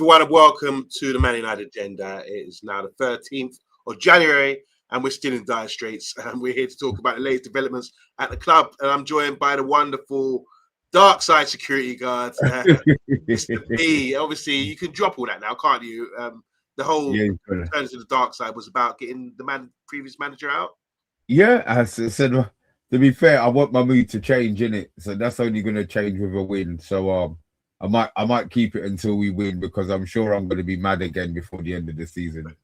everyone, and welcome to the Man United Agenda. It is now the 13th of January, and we're still in dire straits. And we're here to talk about the latest developments at the club. And I'm joined by the wonderful dark side security guard, Mr. B. Obviously, you can drop all that now, can't you? The whole turn to the dark side was about getting the previous manager out. Yeah, as I said, to be fair, I want my mood to change, innit? So that's only going to change with a win. So I might keep it until we win, because I'm sure I'm going to be mad again before the end of the season.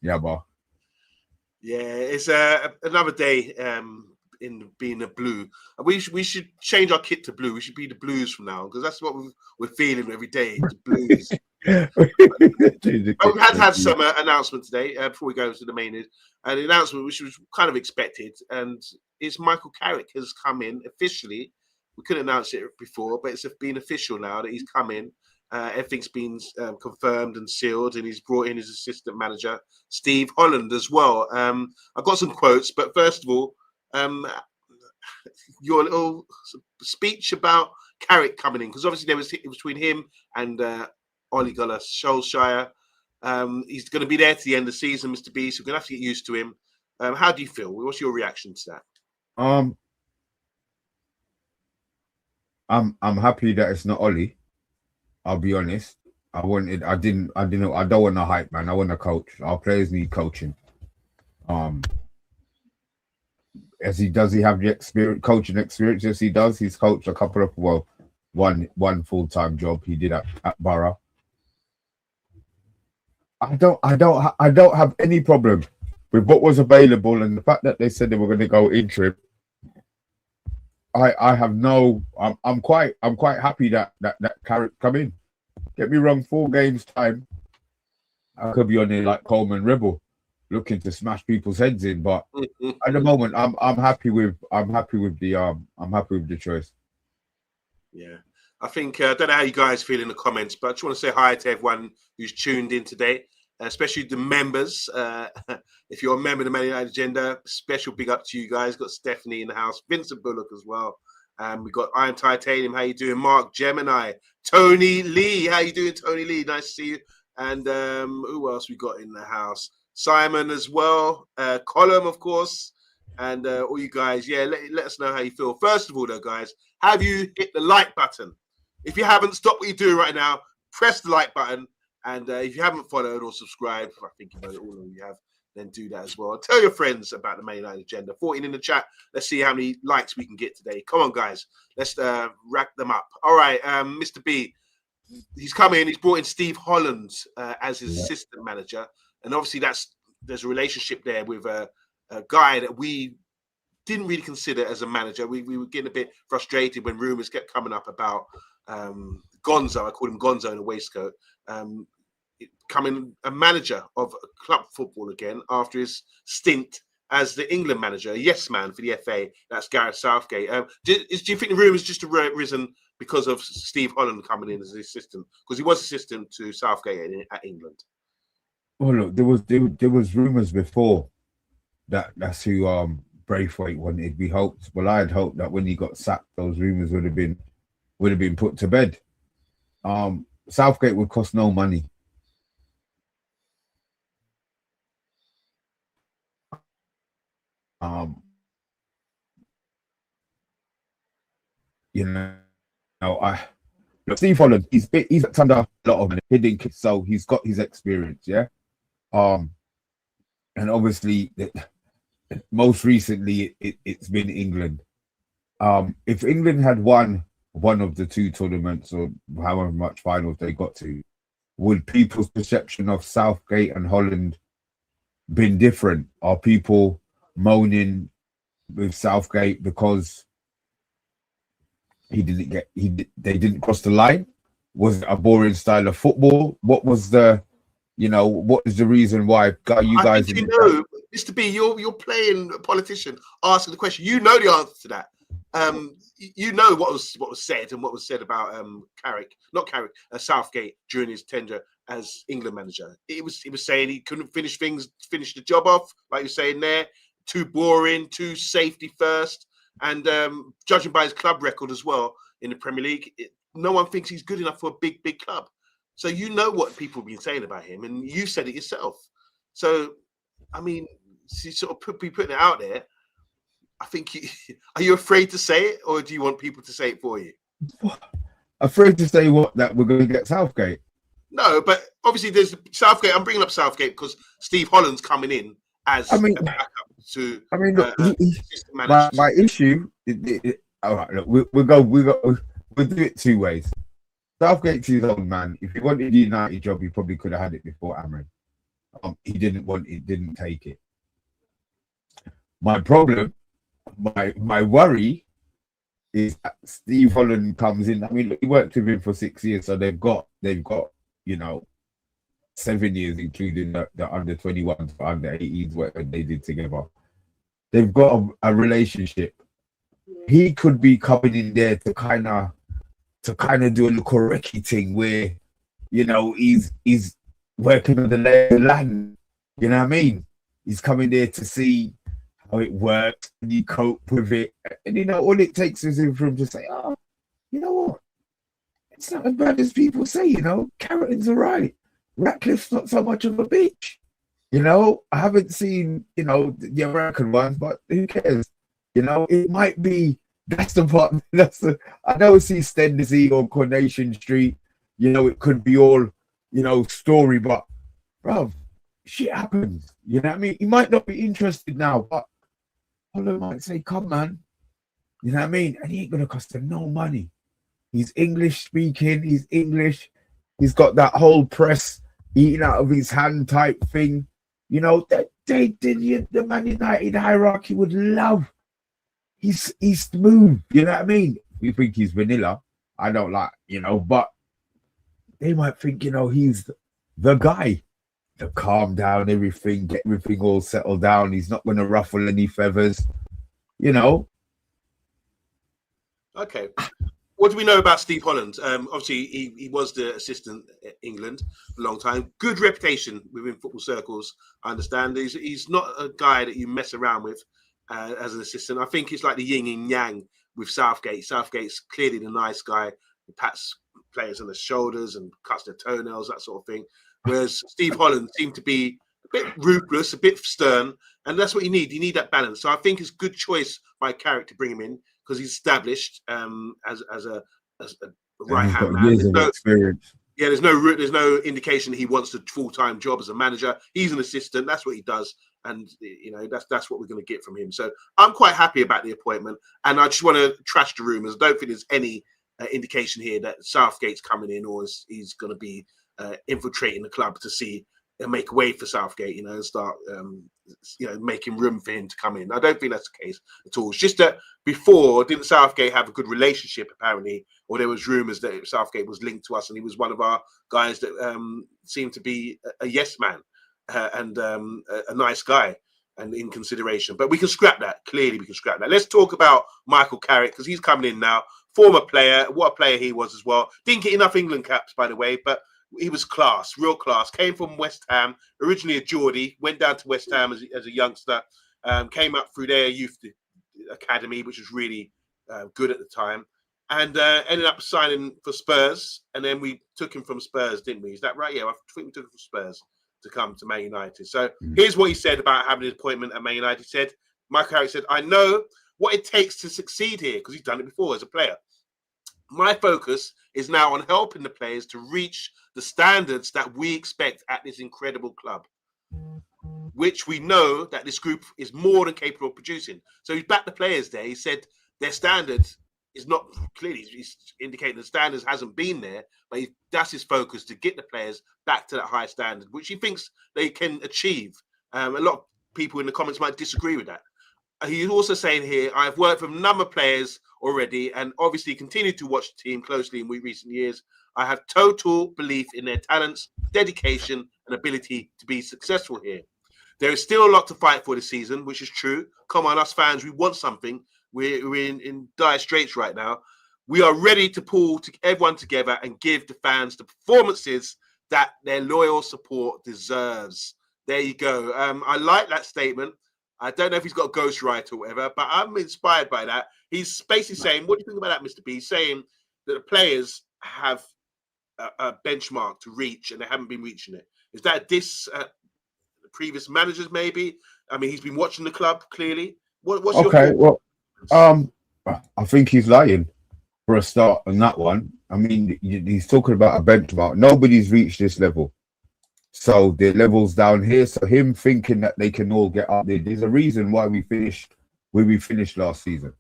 Yeah, but yeah, it's another day in being a blue. We should change our kit to blue. We should be the Blues from now, because that's what we're feeling every day. The Blues. We've had some announcement today before we go to the main news. The announcement, which was kind of expected, and it's Michael Carrick has come in officially. We couldn't announce it before, but it's been official now that he's come in. Everything's been confirmed and sealed, and he's brought in his assistant manager, Steve Holland, as well. I've got some quotes, but first of all, your little speech about Carrick coming in, because obviously it was between him and Ole Gunnar Solskjaer. He's going to be there to the end of the season, Mr. B, so we're going to have to get used to him. How do you feel? What's your reaction to that? I'm happy that it's not Ollie. I'll be honest. I don't want a hype man. I want a coach. Our players need coaching. Does he have the coaching experience? Yes, he does. He's coached a couple of one full-time job he did at Borough. I don't have any problem with what was available, and the fact that they said they were going to go interim. I'm quite happy that Carrick come in. Get me wrong, 4 games time, I could be on there like Coleman Rebel, looking to smash people's heads in. But at the moment, I'm happy with the choice. Yeah, I think I don't know how you guys feel in the comments, but I just want to say hi to everyone who's tuned in today, especially the members. If you're a member of the Man United Agenda, special big up to you guys. Got Stephanie in the house, Vincent Bullock as well. We got Iron Titanium. How you doing, Mark Gemini? Tony Lee, how you doing, Tony Lee? Nice to see you. And who else we got in the house? Simon as well. Colum, of course. And all you guys, yeah, let us know how you feel. First of all, though, guys, have you hit the like button? If you haven't, stop what you're doing right now. Press the like button. And if you haven't followed or subscribed, I think you know that all of you have, then do that as well. Tell your friends about the Man United Agenda. 14 in the chat. Let's see how many likes we can get today. Come on, guys. Let's rack them up. All right, Mr. B, he's come in. He's brought in Steve Holland as his assistant manager. And obviously there's a relationship there with a guy that we didn't really consider as a manager. We were getting a bit frustrated when rumours kept coming up about Gonzo. I called him Gonzo in a waistcoat. Becoming a manager of club football again after his stint as the England manager, yes man for the FA. That's Gareth Southgate. Do you think the rumours just arisen because of Steve Holland coming in as the assistant? Because he was assistant to Southgate at England. Well, look, there was rumours before that's who Braithwaite wanted. We hoped. Well, I had hoped that when he got sacked, those rumours would have been put to bed. Southgate would cost no money. Steve Holland, he's under a lot of hidden, so he's got his experience, yeah. And obviously, most recently it's been England. If England had won one of the 2 tournaments or however much finals they got to, would people's perception of Southgate and Holland been different? Are people moaning with Southgate because they didn't cross the line? Was it a boring style of football? What was the reason why you guys? Mr. B, you're playing a politician, asking the question. You know the answer to that. You know what was said and what was said about Southgate during his tenure as England manager. It was saying he couldn't finish the job off, like you're saying there. Too boring, too safety first, and judging by his club record as well in the Premier League, no one thinks he's good enough for a big club. So you know what people have been saying about him, and you said it yourself. So, I mean, you sort of be putting it out there. I think are you afraid to say it, or do you want people to say it for you? Afraid to say what? That we're going to get Southgate? No, but obviously there's Southgate. I'm bringing up Southgate because Steve Holland's coming in as I mean, a backup to. look, my issue. All right, look, we'll do it two ways. Southgate's his own man. If he wanted the United job, he probably could have had it before Amrin. He didn't want it, didn't take it. My problem, my worry is that Steve Holland comes in. I mean, look, he worked with him for 6 years, so they've got 7 years, including the under 21s, under 18s, whatever they did together. They've got a relationship. He could be coming in there to kind of do a little recce thing where, he's working on the lay of the land. You know what I mean? He's coming there to see how it works and you cope with it. And all it takes is for him to say, oh, you know what? It's not as bad as people say, Carrington's all right. Ratcliffe's not so much of a bitch. I haven't seen, the American ones, but who cares? It might be, that's the part, I don't see Stendesy or Coronation Street, it could be all, story, but, bro, shit happens. You know what I mean? He might not be interested now, but Holland might say, come, man. You know what I mean? And he ain't going to cost him no money. He's English speaking, he's English. He's got that whole press eating out of his hand type thing. The Man United hierarchy would love. He's smooth, you know what I mean? We think he's vanilla. I don't like, but they might think, he's the guy to calm down everything, get everything all settled down. He's not going to ruffle any feathers, Okay. What do we know about Steve Holland? Obviously, he was the assistant at England for a long time. Good reputation within football circles, I understand. He's not a guy that you mess around with as an assistant. I think it's like the yin and yang with Southgate. Southgate's clearly the nice guy who pats players on the shoulders and cuts their toenails, that sort of thing. Whereas Steve Holland seemed to be a bit ruthless, a bit stern, and that's what you need. You need that balance. So I think it's a good choice by Carrick to bring him in, because he's established as a right hand man. Years of experience. Yeah, there's no indication that he wants a full-time job as a manager. He's an assistant. That's what he does, and that's what we're going to get from him. So I'm quite happy about the appointment, and I just want to trash the rumours. I don't think there's any indication here that Southgate's coming in or he's going to be infiltrating the club to see and make way for Southgate, and start making room for him to come in. I don't think that's the case at all. It's just that before, didn't Southgate have a good relationship apparently, or there was rumours that Southgate was linked to us and he was one of our guys that seemed to be a yes man and a nice guy and in consideration. But we can scrap that. Clearly we can scrap that. Let's talk about Michael Carrick, because he's coming in now. Former player, what a player he was as well. Didn't get enough England caps, by the way, but he was class, real class. Came from West Ham, originally a Geordie, went down to West Ham as a youngster, came up through their youth academy, which was really good at the time, and ended up signing for Spurs. And then we took him from Spurs, didn't we? Is that right? Yeah, I think we took him from Spurs to come to Man United. So here's what he said about having his appointment at Man United. He said, Michael Carrick said, I know what it takes to succeed here, because he's done it before as a player. My focus is now on helping the players to reach the standards that we expect at this incredible club, which we know that this group is more than capable of producing. So he's backed the players there. He said their standards is not, clearly he's indicating the standards hasn't been there, but that's his focus, to get the players back to that high standard, which he thinks they can achieve. A lot of people in the comments might disagree with that. He's also saying here, I've worked with a number of players already and obviously continue to watch the team closely in recent years. I have total belief in their talents, dedication, and ability to be successful here. There is still a lot to fight for this season, which is true. Come on, us fans, we want something. We're in dire straits right now. We are ready to pull everyone together and give the fans the performances that their loyal support deserves. There you go. I like that statement. I don't know if he's got a ghostwriter or whatever, but I'm inspired by that. He's basically saying, what do you think about that, Mr. B? He's saying that the players have a benchmark to reach, and they haven't been reaching it. Is that this previous managers? Maybe. I mean, he's been watching the club clearly. What's your Okay, thought? well, I think he's lying for a start on that one. I mean, he's talking about a benchmark. Nobody's reached this level. So the levels down here. So him thinking that they can all get up there. There's a reason why we finished where we finished last season.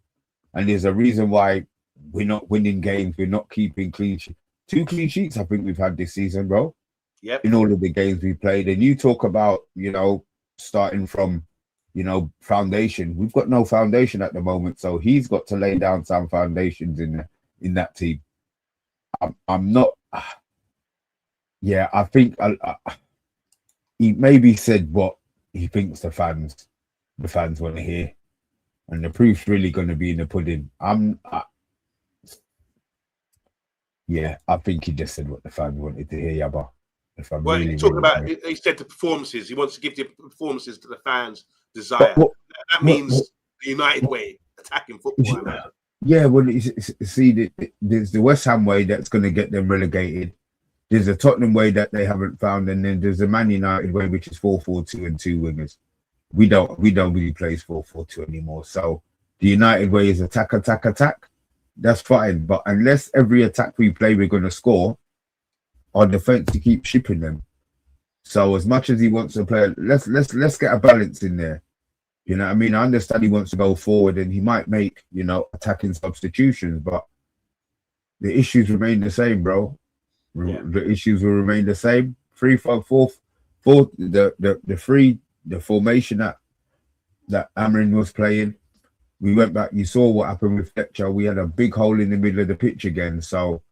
And there's a reason why we're not winning games. We're not keeping clean sheets. 2 clean sheets, I think we've had this season, bro. Yep. In all of the games we played. And you talk about, starting from, foundation. We've got no foundation at the moment. So he's got to lay down some foundations in that team. I'm not. Yeah, I think he maybe said what he thinks the fans want to hear, and the proof's really going to be in the pudding. I think he just said what the fans wanted to hear, Yabba. If I'm Well, really talking about, honest. he said the performances. He wants to give the performances to the fans desire. That means the United way, attacking football. Yeah, well, see, there's the West Ham way that's going to get them relegated. There's a Tottenham way that they haven't found, and then there's a Man United way, which is 4-4-2 and 2 wingers. We don't really play 4-4-2 anymore. So the United way is attack. That's fine, but unless every attack we play we're going to score, our defense to keep shipping them. So as much as he wants to play, let's get a balance in there. You know what I mean? I understand he wants to go forward, and he might make attacking substitutions, but the issues remain the same, bro. Yeah. The issues will remain the same. 3-5-4. The formation that Amrin was playing. We went back. You saw what happened with Fletcher. We had a big hole in the middle of the pitch again. So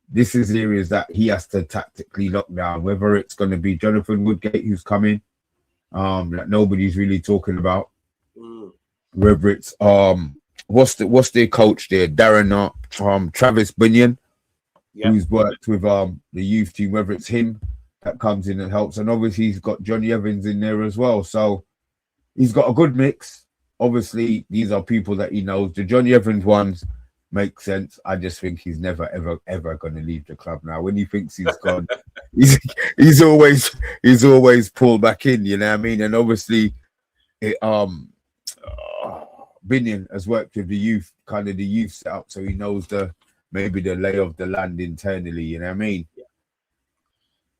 this is areas that he has to tactically lock down. Whether it's going to be Jonathan Woodgate who's coming, that nobody's really talking about. Whether it's what's their coach there, Darren Travis Bunyan. Yep. Who's worked with the youth team, whether it's him that comes in and helps. And obviously he's got Johnny Evans in there as well. So he's got a good mix. Obviously, these are people that he knows. The Johnny Evans ones make sense. I just think he's never, ever going to leave the club now. When he thinks he's gone, he's always pulled back in, you know what I mean? And obviously Binion has worked with the youth setup, so he knows maybe the lay of the land internally, you know what I mean? Yeah.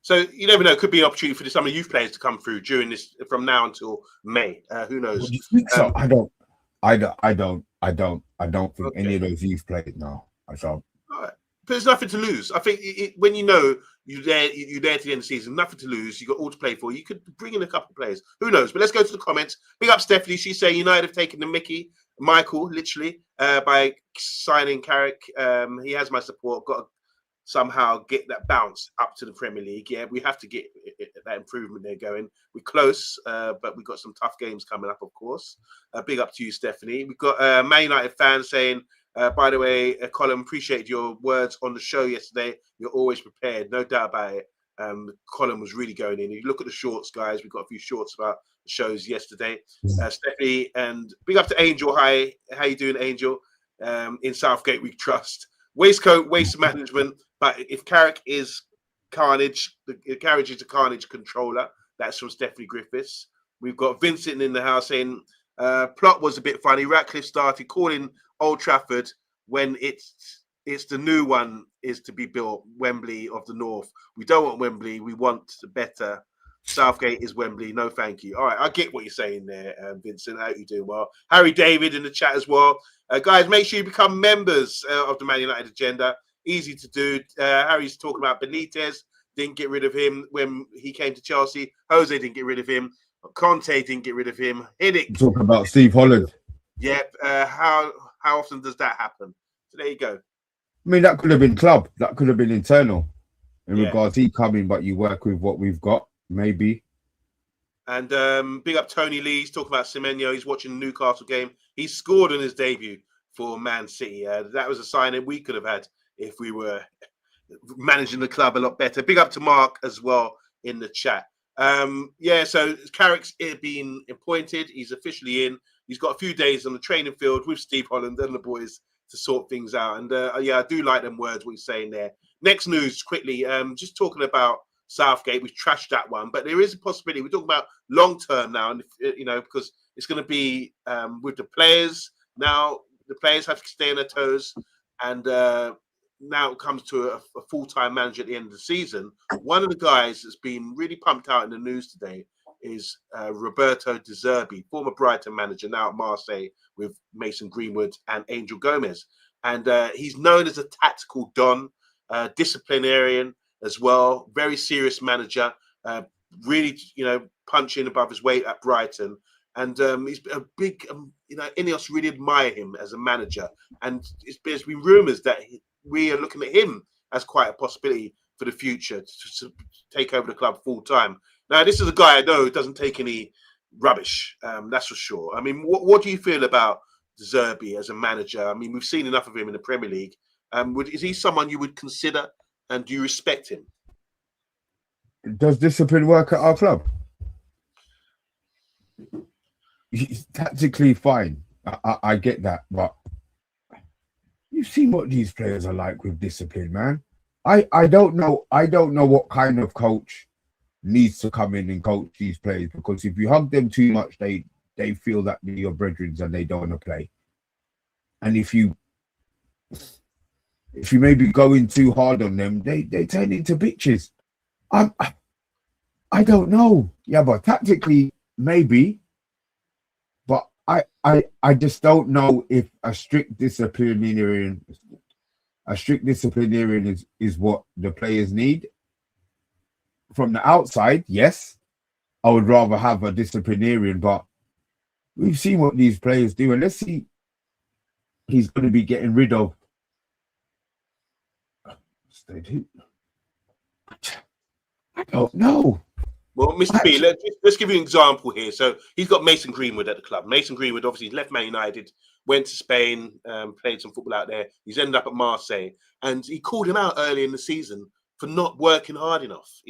So you never know. It could be an opportunity for some of the youth players to come through during this, from now until May. Who knows? Well, you think so? I don't think any of those youth players now. I don't. Right. But there's nothing to lose. I think when you know you're there to the end of the season, nothing to lose. You got all to play for. You could bring in a couple of players. Who knows? But let's go to the comments. Big up Stephanie. She's saying United have taken the Mickey, Michael, literally, by signing Carrick. He has my support. Got to somehow get that bounce up to the Premier League. Yeah, we have to get that improvement there going. We're close, but we've got some tough games coming up, of course. Big up to you, Stephanie. We've got Man United fans saying, by the way, Colin, appreciated your words on the show yesterday. You're always prepared, no doubt about it. Colin was really going in. You look at the shorts, guys. We've got a few shorts about the shows yesterday. Stephanie, and big up to Angel. Hi, how you doing, Angel? In Southgate, we trust. Waistcoat, waste management. But if Carrick is carnage, the Carriage is a carnage controller. That's from Stephanie Griffiths. We've got Vincent in the house saying, plot was a bit funny. Ratcliffe started calling Old Trafford when it's the new one is to be built, Wembley of the North. We don't want Wembley. We want better. Southgate is Wembley. No, thank you. All right, I get what you're saying there, Vincent. How you doing? Well, Harry David in the chat as well. Guys, make sure you become members of the Man United Agenda. Easy to do. Harry's talking about Benitez. Didn't get rid of him when he came to Chelsea. Jose didn't get rid of him. Conte didn't get rid of him. Hiddink. Talking about Steve Holland. Yep. How often does that happen? So there you go. I mean, that could have been club. That could have been internal. In regards, he coming, but you work with what we've got, maybe. And big up Tony Lee. He's talking about Semenyo. He's watching the Newcastle game. He scored in his debut for Man City. That was a signing we could have had if we were managing the club a lot better. Big up to Mark as well in the chat. So Carrick's been appointed. He's officially in. He's got a few days on the training field with Steve Holland and the boys to sort things out. And I do like them words, what he's saying there. next news quickly. Just talking about Southgate, we've trashed that one, but there is a possibility. We're talking about long term now, and because it's going to be with the players now. The players have to stay on their toes, and now it comes to a full-time manager at the end of the season. One of the guys that's been really pumped out in the news today is Roberto De Zerbi, former Brighton manager, now at Marseille with Mason Greenwood and Angel Gomez. And he's known as a tactical don, disciplinarian as well, very serious manager, really, punching above his weight at Brighton. And he's a big, INEOS really admire him as a manager. And there's been rumours that we are looking at him as quite a possibility for the future to take over the club full time. Now, this is a guy I know doesn't take any rubbish, that's for sure. I mean, what do you feel about De Zerbi as a manager? I mean, we've seen enough of him in the Premier League. Is he someone you would consider, and do you respect him? Does discipline work at our club? He's tactically fine. I get that, but you've seen what these players are like with discipline, man. I don't know. I don't know what kind of coach needs to come in and coach these players, because if you hug them too much, they feel that they're your brethren and they don't want to play. And if you maybe go in too hard on them, they turn into bitches. I don't know. Yeah, but tactically maybe. But I just don't know if a strict disciplinarian is what the players need. From the outside, yes, I would rather have a disciplinarian, but we've seen what these players do, and let's see. He's going to be getting rid of. I don't know. Well, Mr. B, let's give you an example here. So he's got Mason Greenwood at the club. Mason Greenwood obviously left Man United, went to Spain, played some football out there. He's ended up at Marseille, and he called him out early in the season for not working hard enough.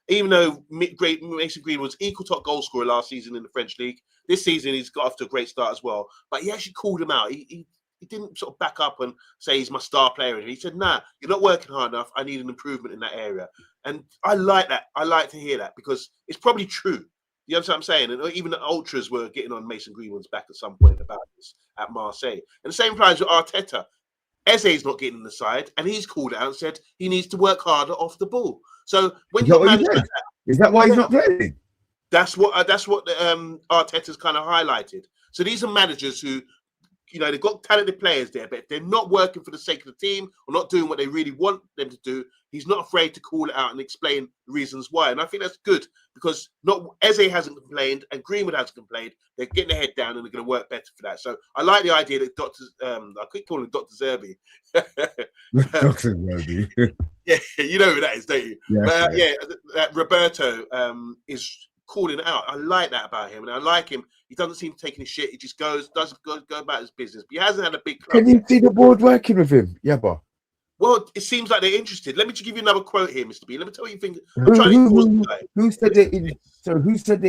Even though Mason Greenwood was equal top goal scorer last season in the French league, this season he's got off to a great start as well. But he actually called him out. He didn't sort of back up and say he's my star player. He said, nah, you're not working hard enough. I need an improvement in that area. And I like that. I like to hear that, because it's probably true. You know what I'm saying? And even the ultras were getting on Mason Greenwood's back at some point about this at Marseille. And the same applies with Arteta. Eze's not getting in the side, and he's called it out and said he needs to work harder off the ball. So when you're managing, is that why he's not playing? That's what Arteta's kind of highlighted. So these are managers who, they've got talented players there, but if they're not working for the sake of the team or not doing what they really want them to do, he's not afraid to call it out and explain the reasons why. And I think that's good, because Eze hasn't complained and Greenwood hasn't complained. They're getting their head down and they're going to work better for that. So I like the idea that I keep calling him Dr. Zerbi. Dr. Zerbi. Yeah, you know who that is, don't you? Yeah, That Roberto is calling it out. I like that about him, and I like him. He doesn't seem to take any shit. He just go about his business. But he hasn't had a big club. Can you see the board working with him? Yeah, but. Well, it seems like they're interested. Let me just give you another quote here, Mr. B. Let me tell you things. Who said they're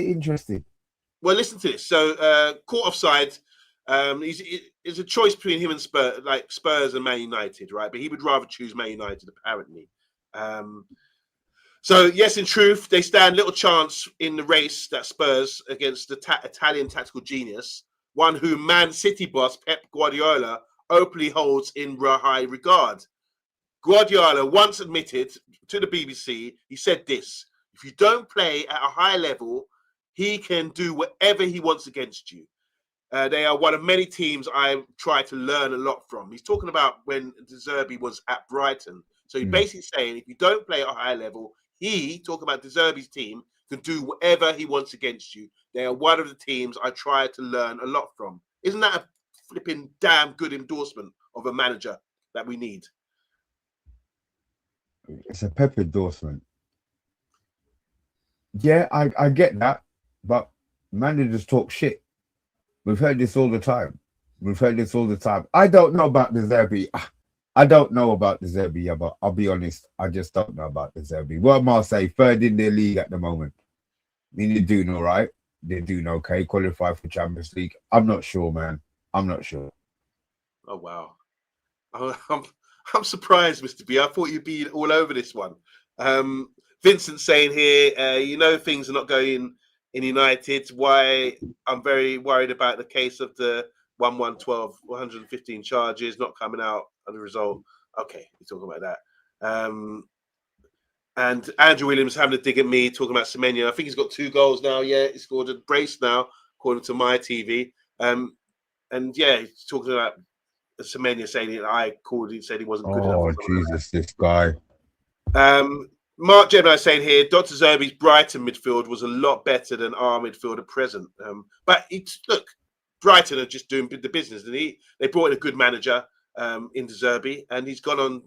interested? Well, listen to this. So, caught offside. It's a choice between him and Spurs and Man United, right? But he would rather choose Man United, apparently. So, yes, in truth, they stand little chance in the race that Spurs against the Italian tactical genius, one who Man City boss Pep Guardiola openly holds in high regard. Guardiola once admitted to the BBC, he said this: if you don't play at a high level, he can do whatever he wants against you. They are one of many teams I try to learn a lot from. He's talking about when De Zerbi was at Brighton. So he's basically saying if you don't play at a high level, talking about De Zerbi's team, can do whatever he wants against you. They are one of the teams I try to learn a lot from. Isn't that a flipping damn good endorsement of a manager that we need? It's a Pep endorsement. Yeah, I get that, but managers talk shit. We've heard this all the time. I don't know about De Zerbi. Yeah, but I'll be honest, I just don't know about De Zerbi. What Marseille, third in their league at the moment. I mean, they're doing all right. They're doing okay. Qualify for Champions League. I'm not sure, man. I'm not sure. Oh, wow. I'm surprised, Mr. B. I thought you'd be all over this one. Vincent saying here, things are not going in United. Why I'm very worried about the case of the 115 charges not coming out as a result. Okay, you're talking about that. And Andrew Williams having a dig at me, talking about Semenyo. I think he's got 2 goals now. Yeah, he scored a brace now, according to my TV. And yeah, he's talking about Semenyo saying that I called it, said he wasn't good enough. Oh, Jesus, this guy. Mark Gemini saying here, Dr. Zerbi's Brighton midfield was a lot better than our midfield at present. But look, Brighton are just doing the business. And they brought in a good manager in Zerbi, and he's gone on,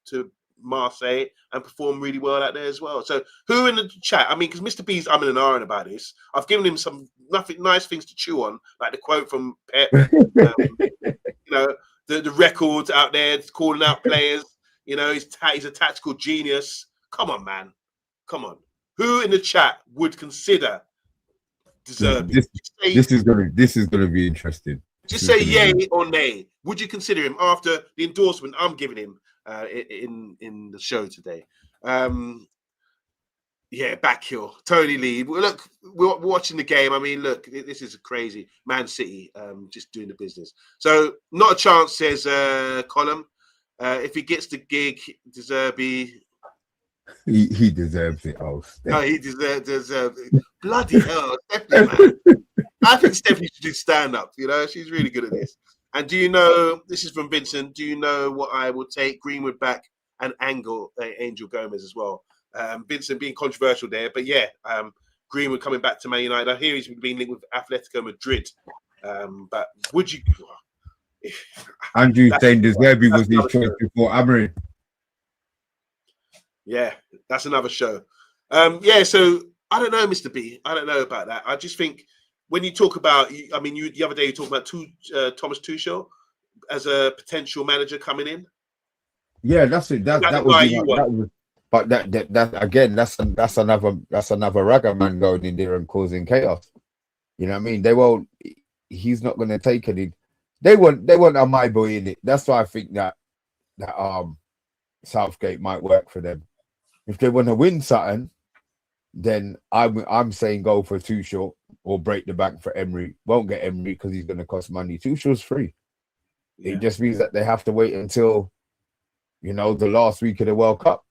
to Marseille and performed really well out there as well. So who in the chat? I mean, because Mr. B's umming and ahhing about this. I've given him some nice things to chew on, like the quote from Pep. The records out there calling out players. He's a tactical genius. Come on, man. Come on. Who in the chat would consider Zerbi? This is gonna be interesting. Just say yay or nay. Would you consider him after the endorsement I'm giving him in the show today? Backheel, Tony Lee. Look, we're watching the game. I mean, look, this is crazy. Man City just doing the business. So not a chance, says Colin. If he gets the gig, Zerbi. He deserves it. Oh, no, he deserves it. Bloody hell, Stephanie, man. I think Stephanie should do stand-up. She's really good at this. And do you know, this is from Vincent, do you know what I will take? Greenwood back and Angel Gomez as well. Vincent being controversial there, but yeah, Greenwood coming back to Man United. I hear he's been linked with Atletico Madrid. But would you... Andrew saying Zerbi was his choice before Amorim. Yeah, that's another show. So I don't know, Mr. B. I don't know about that. I just think when you talk about, the other day you talked about Thomas Tuchel as a potential manager coming in. Yeah, that's it. That was, but that again, that's another ragger man going in there and causing chaos. You know what I mean? They won't. He's not going to take any. They want a my boy in it. That's why I think that Southgate might work for them. If they want to win something, then I'm saying go for Tuchel or break the bank for Emery. Won't get Emery because he's going to cost money. Tuchel's free. Yeah. It just means that they have to wait until the last week of the World Cup.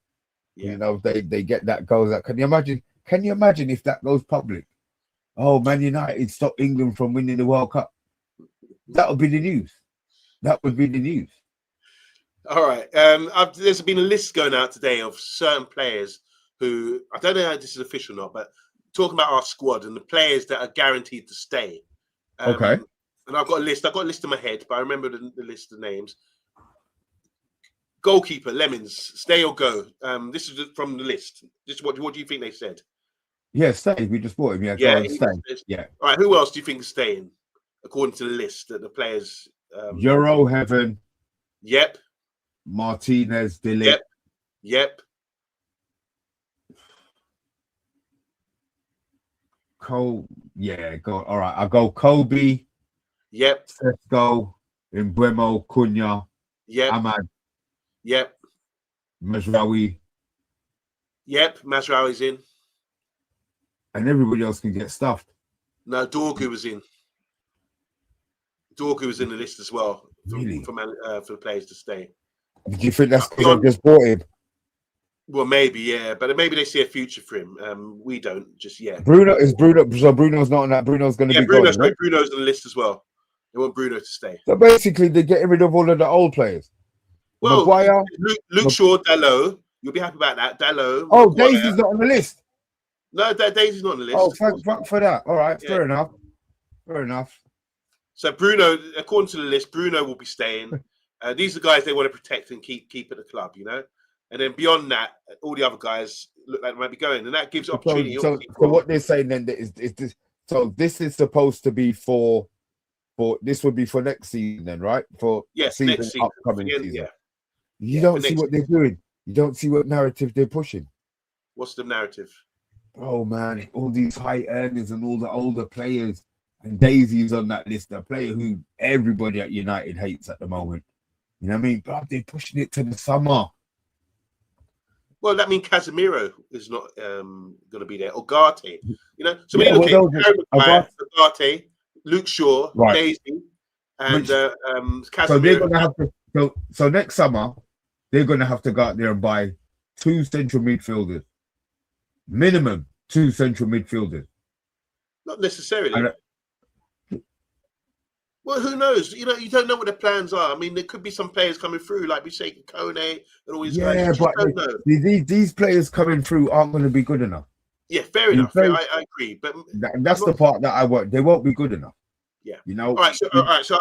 Yeah. They get that goes out. Can you imagine if that goes public? Oh, Man United stopped England from winning the World Cup. That would be the news. That would be the news. All right. There's been a list going out today of certain players who, I don't know how this is official or not, but talking about our squad and the players that are guaranteed to stay. Okay. And I've got a list in my head, but I remember the list of names. Goalkeeper, Lemons, stay or go. This is from the list. What do you think they said? Yeah, stay. We just bought him. Yeah, stay. Yeah. All right. Who else do you think is staying, according to the list that the players? Euro Heaven. Yep. Martinez, Dilly. Yep. Cole. Yeah, go. All right. I'll go Kobe. Yep. Sesko, Mbeumo, Cunha. Yep. Ahmad. Yep. Mazraoui. Yep. Mazraoui's in. And everybody else can get stuffed. No, Dorgu was in. Dorgu was in the list as well. Really? For the players to stay. Do you think that's because I just bought him? Well, maybe, yeah. But maybe they see a future for him. We don't just yet. Bruno. So Bruno's not on that. Bruno's going to be gone, right? Bruno's on the list as well. They want Bruno to stay. So basically, they're getting rid of all of the old players. Well, Maguire, Luke Shaw, Dalot. You'll be happy about that. Dalot. Oh, Daisy's not on the list. No, Daisy's not on the list. Oh, thank for that. All right, yeah. Fair enough. So Bruno, according to the list, Bruno will be staying. These are guys they want to protect and keep at the club, And then beyond that, all the other guys look like they might be going, and that gives opportunity. So what they're saying then is this. So this is supposed to be for this would be for next season, then, right? Next season, upcoming season. Yeah. You don't see what they're doing. You don't see what narrative they're pushing. What's the narrative? Oh man, all these high earners and all the older players, and Daisy's on that list. A player who everybody at United hates at the moment. You know what I mean? But they're pushing it to the summer. Well, that means Casemiro is not going to be there, or Garte. You know, so when Yeah, you look well, at Harry Maguire, Garte, Luke Shaw, right. Daisy, and Which, so they're Casemiro. gonna have to. So next summer, they're gonna have to go out there and buy 2 central midfielders, minimum 2 central midfielders. Not necessarily. And, well, who knows? You know, you don't know what their plans are. I mean, there could be some players coming through, like we say, Kone and all these guys. You just don't know. these players coming through aren't going to be good enough. Yeah, fair enough. I agree, but that's the part that I want. They won't be good enough. Yeah, you know. All right, so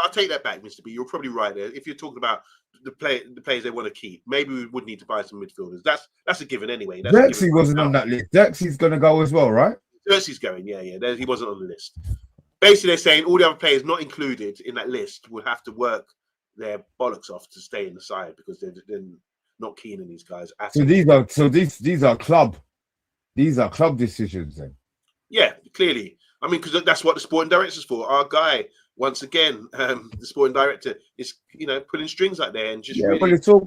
I'll take that back, Mr. B. You're probably right there. If you're talking about the players they want to keep, maybe we would need to buy some midfielders. That's a given anyway. Xerxes wasn't on that list. Xerxes going to go as well, right? Xerxes going, yeah. He wasn't on the list. Basically, they're saying all the other players not included in that list would have to work their bollocks off to stay in the side because they're not keen on these guys. These are club decisions then. Yeah, clearly. I mean, because that's what the sporting director's for. Our guy, once again, the sporting director is, pulling strings out there and just. Yeah, but it's all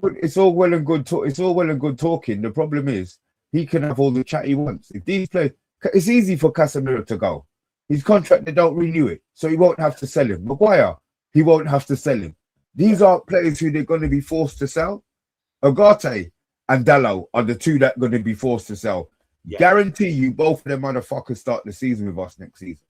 well and good. It's all well and good talking. The problem is he can have all the chat he wants. If these players, it's easy for Casemiro to go. His contract, they don't renew it, so he won't have to sell him. Maguire, he won't have to sell him. These are players who they're going to be forced to sell. Agate and Dallo are the two that are going to be forced to sell. Yeah. Guarantee you, both of them motherfuckers start the season with us next season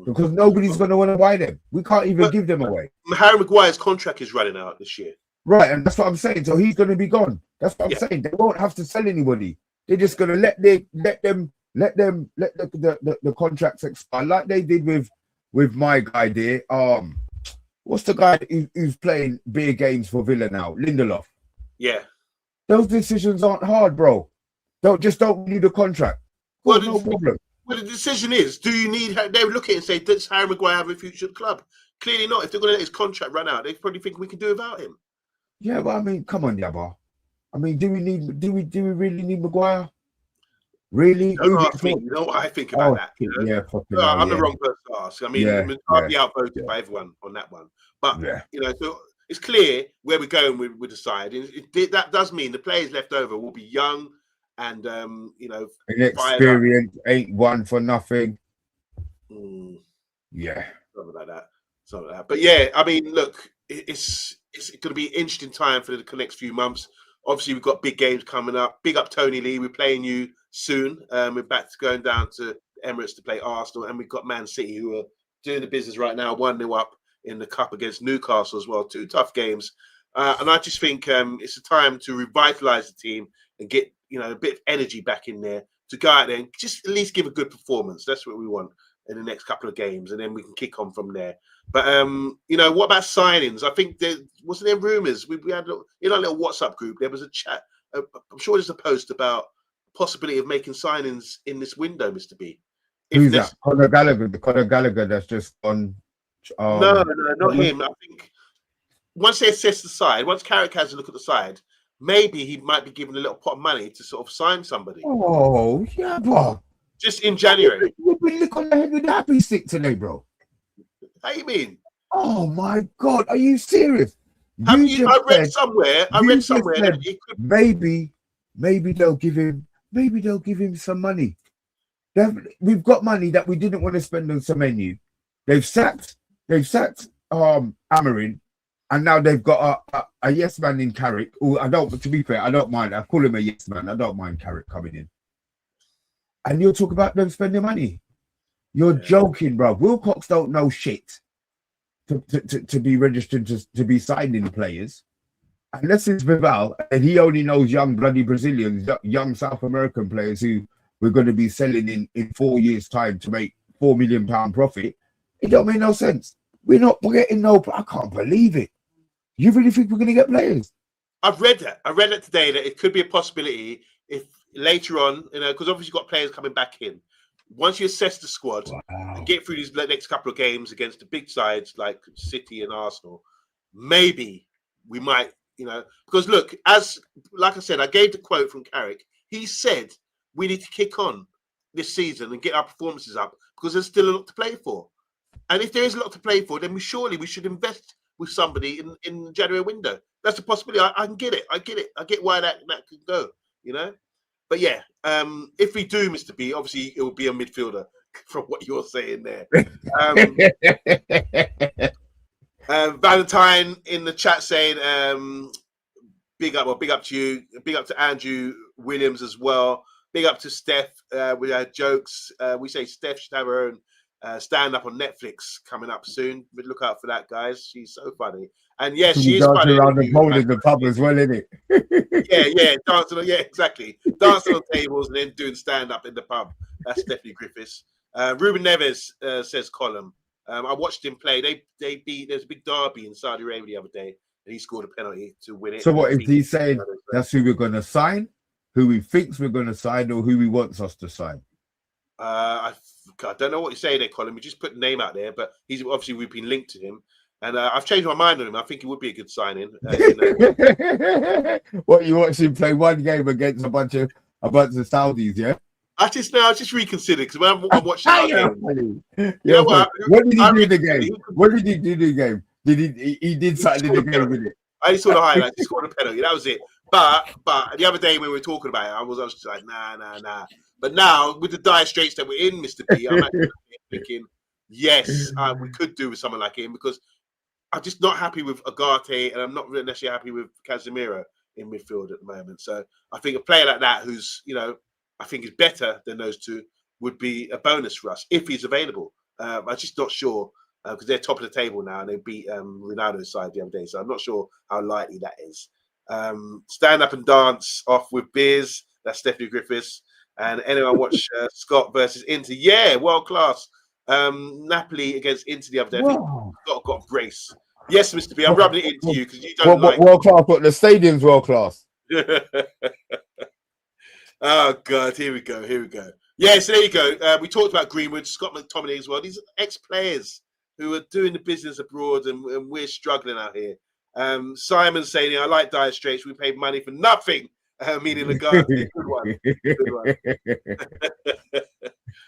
because nobody's going to want to buy them. We can't even give them away. Harry Maguire's contract is running out this year, right? And that's what I'm saying. So he's going to be gone. That's what I'm saying. They won't have to sell anybody. They're just going to let the contracts expire like they did with my guy there. What's the guy who's playing big games for Villa now? Lindelof. Yeah. Those decisions aren't hard, bro. Don't renew the contract. Well, no problem. Well, the decision is: do you need? They would look at it and say, "Does Harry Maguire have a future at the club?" Clearly not. If they're going to let his contract run out, they probably think we can do without him. Yeah, but I mean, come on, Yabba. I mean, do we really need Maguire? Really? You know what I think about that? Yeah, I'm the wrong person to ask. I mean, I'll be outvoted by everyone on that one. But so it's clear where we're going with the side. That does mean the players left over will be young and inexperienced, ain't one for nothing. Yeah, something like that. But yeah, I mean, look, it's going to be an interesting time for the next few months. Obviously, we've got big games coming up. Big up Tony Lee. We're playing you soon. We're back to going down to Emirates to play Arsenal, and we've got Man City who are doing the business right now, 1-0 up in the cup against Newcastle as well. 2 tough games, and I just think it's a time to revitalize the team and get a bit of energy back in there to go out there and just at least give a good performance. That's what we want in the next couple of games, and then we can kick on from there. But what about signings? I think there wasn't rumors. We had in our little WhatsApp group there was a chat. I'm sure there's a post about possibility of making signings in this window, Mr. B. Who's that? Conor Gallagher. The Conor Gallagher that's just on. No, not him. I think once they assess the side, once Carrick has a look at the side, maybe he might be given a little pot of money to sort of sign somebody. Oh, yeah, bro. Just in January. You've been licked on the head with the happy stick today, bro. How you mean? Oh my God, are you serious? I read somewhere that he could... maybe they'll give him some money. We've got money that we didn't want to spend on Semenyo. They've sacked Amarin, and now they've got a yes man in Carrick. To be fair, I don't mind. I call him a yes man. I don't mind Carrick coming in. And you'll talk about them spending money. You're joking, bro. Wilcox don't know shit to be registered to be signing players. Unless it's Vival, and he only knows young bloody Brazilians, young South American players who we're going to be selling in 4 years' time to make £4 million profit. It don't make no sense. We're getting I can't believe it. You really think we're going to get players? I've read that. I read that today that it could be a possibility if later on, because obviously you've got players coming back in. Once you assess the squad and get through these next couple of games against the big sides like City and Arsenal, maybe we might, because look, like I said, I gave the quote from Carrick. He said we need to kick on this season and get our performances up because there's still a lot to play for. And if there is a lot to play for, then we should invest with somebody in the January window. That's a possibility. I can get it. I get why that could go, you know. But yeah, if we do, Mr. B, obviously it will be a midfielder from what you're saying there. Valentine in the chat saying, big up to you. Big up to Andrew Williams as well. Big up to Steph with our jokes. We say Steph should have her own stand-up on Netflix coming up soon. But look out for that, guys. She's so funny. And yes, she is funny. Around the pole in the pub as well, isn't it? Yeah, dancing. Yeah, exactly. Dancing on tables and then doing stand-up in the pub. That's Stephanie Griffiths. Ruben Neves says Column. I watched him play. They beat. There's a big derby in Saudi Arabia the other day, and he scored a penalty to win it. So what is he saying? That's who we're going to sign, who he thinks we're going to sign, or who he wants us to sign? I don't know what you say there, Colin. We just put the name out there, but he's obviously we've been linked to him, and I've changed my mind on him. I think he would be a good signing. What, you watched him play one game against a bunch of Saudis, yeah? I just reconsidered because when I'm watching that game, what did he do in the game? What did he do in the game? He did something in the game with it? I saw the highlights. He scored a penalty. That was it. But the other day when we were talking about it, I was just like, nah. But now with the dire straits that we're in, Mr. B, I'm actually thinking, yes, we could do with someone like him because I'm just not happy with Agate and I'm not really necessarily happy with Casemiro in midfield at the moment. So I think a player like that who's, I think is better than those two would be a bonus for us if he's available. I'm just not sure because they're top of the table now and they beat Ronaldo's side the other day. So I'm not sure how likely that is. Stand up and dance off with beers. That's Stephanie Griffiths. And anyone watch Scott versus Inter? Yeah, world class. Napoli against Inter the other day. I think Scott got grace. Yes, Mr. B, I'm rubbing it into you because you don't like world class, but the stadium's world class. Oh God, here we go. Yeah, so there you go. We talked about Greenwood, Scott McTominay as well. These are ex-players who are doing the business abroad, and we're struggling out here. Simon saying, I like dire straits. We paid money for nothing. Meaning the guy. Good one.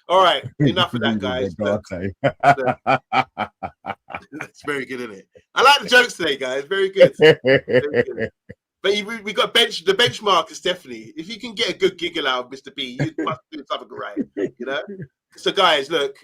All right, enough of that, guys. That's very good, isn't it? I like the jokes today, guys. Very good. Very good. But we got the benchmark is Stephanie. If you can get a good giggle out of Mr. B, you must do something right, So, guys, look,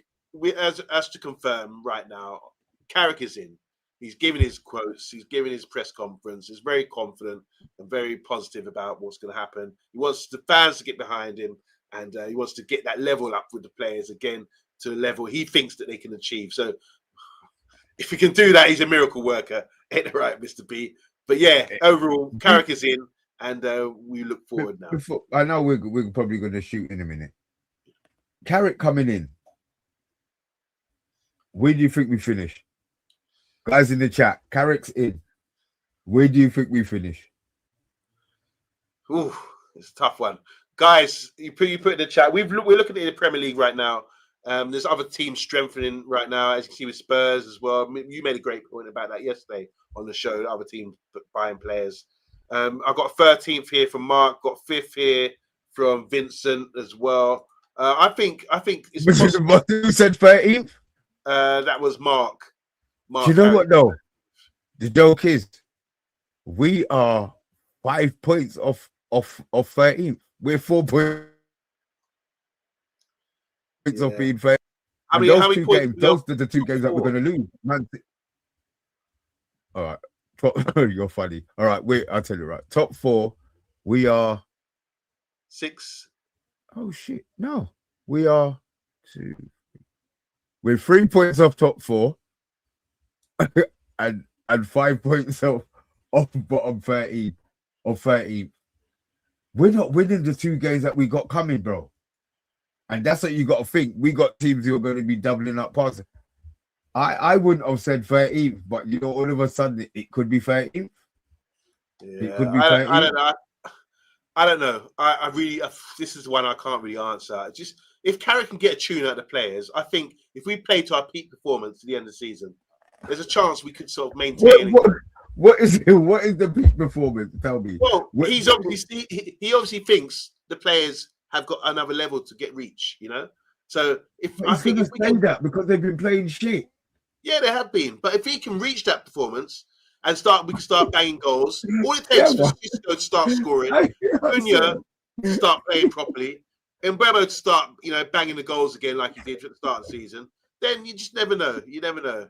as to confirm right now, Carrick is in. He's giving his quotes. He's giving his press conference. He's very confident and very positive about what's going to happen. He wants the fans to get behind him, and he wants to get that level up with the players again to a level he thinks that they can achieve. So, if he can do that, he's a miracle worker. Ain't it right, Mr. B? But yeah, overall, Carrick is in, and we look forward now. I know we're probably going to shoot in a minute. Carrick coming in. Where do you think we finish? Guys in the chat, Carrick's in. Where do you think we finish? Ooh, it's a tough one. Guys, you put in the chat. We're looking at the Premier League right now. There's other teams strengthening right now, as you can see with Spurs as well. You made a great point about that yesterday on the show. Other teams buying players. I've got 13th here from Mark. Got 5th here from Vincent as well. I think it's possible. Who said 13th? That was Mark. Do you know what though? The joke is, we are 5 points off 13th. We're 4 points off being 13th. How many points? Those are the two games that we're going to lose. Man. All right, you're funny. All right, I'll tell you right. Top 4, we are 6. Oh shit! No, we are 2. We're 3 points off top 4. and 5 points off bottom 13 or 13. We're not winning the 2 games that we got coming, bro. And that's what you got to think. We got teams who are going to be doubling up passes. I wouldn't have said 13th, but all of a sudden it could be 13th. Yeah, it could be 13th. I don't know. I really, this is one I can't really answer. Just if Carrick can get a tune out of the players, I think if we play to our peak performance at the end of the season, there's a chance we could sort of maintain. What is the peak performance? Tell me. Well, he obviously thinks the players have got another level to get reach. So if I think it's that because they've been playing shit. Yeah, they have been. But if he can reach that performance and we can start banging goals. All it takes for Cisco to start scoring, Cunha to start playing properly, and Mbeumo to start, banging the goals again like he did at the start of the season. Then you just never know. You never know.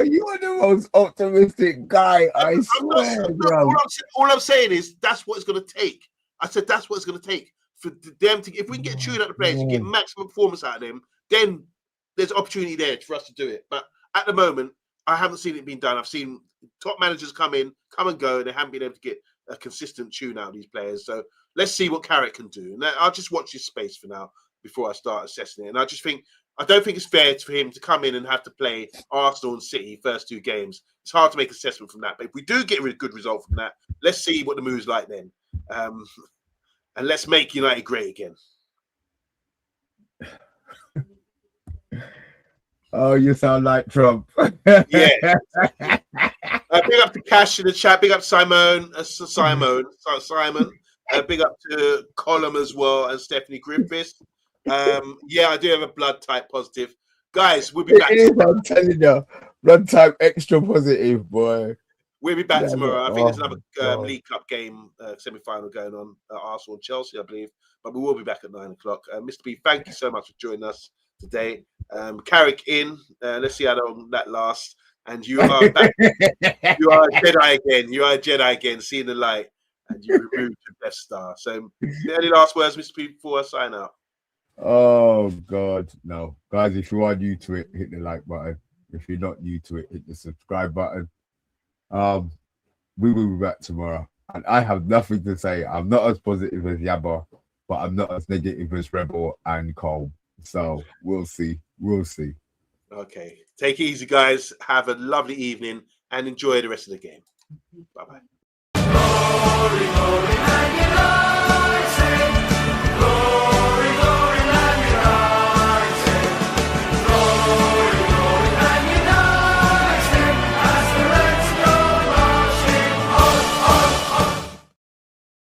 You are the most optimistic guy. I swear, bro. All I'm saying is that's what it's going to take. I said that's what it's going to take for them to. If we can get chewed out the players and get maximum performance out of them, then there's opportunity there for us to do it. But at the moment, I haven't seen it being done. I've seen top managers come and go, and they haven't been able to get a consistent tune out of these players. So let's see what Carrick can do. And I'll just watch his space for now before I start assessing it. And I don't think it's fair for him to come in and have to play Arsenal and City first 2 games. It's hard to make assessment from that. But if we do get a good result from that, let's see what the move's like then. And let's make United great again. Oh, you sound like Trump. Yeah. Big up to Cash in the chat. Big up to Simon. Big up to Colum as well, and Stephanie Griffiths. Yeah, I do have a blood type positive. Guys, we'll be back. I'm telling you, blood type extra positive, boy. We'll be back tomorrow. I think there's another League Cup game, semi-final going on, Arsenal and Chelsea, I believe. But we will be back at 9 o'clock. Mr. B, thank you so much for joining us today. Carrick in. Let's see how long that lasts. And you are back. You are a Jedi again. You are a Jedi again, seeing the light. And you removed your Death Star. So, any last words, Mr. P, before I sign out? Oh, God, no. Guys, if you are new to it, hit the like button. If you're not new to it, hit the subscribe button. We will be back tomorrow. And I have nothing to say. I'm not as positive as Yabba, but I'm not as negative as Rebel and Cole. So we'll see. We'll see. Okay. Take it easy, guys. Have a lovely evening and enjoy the rest of the game. Bye-bye.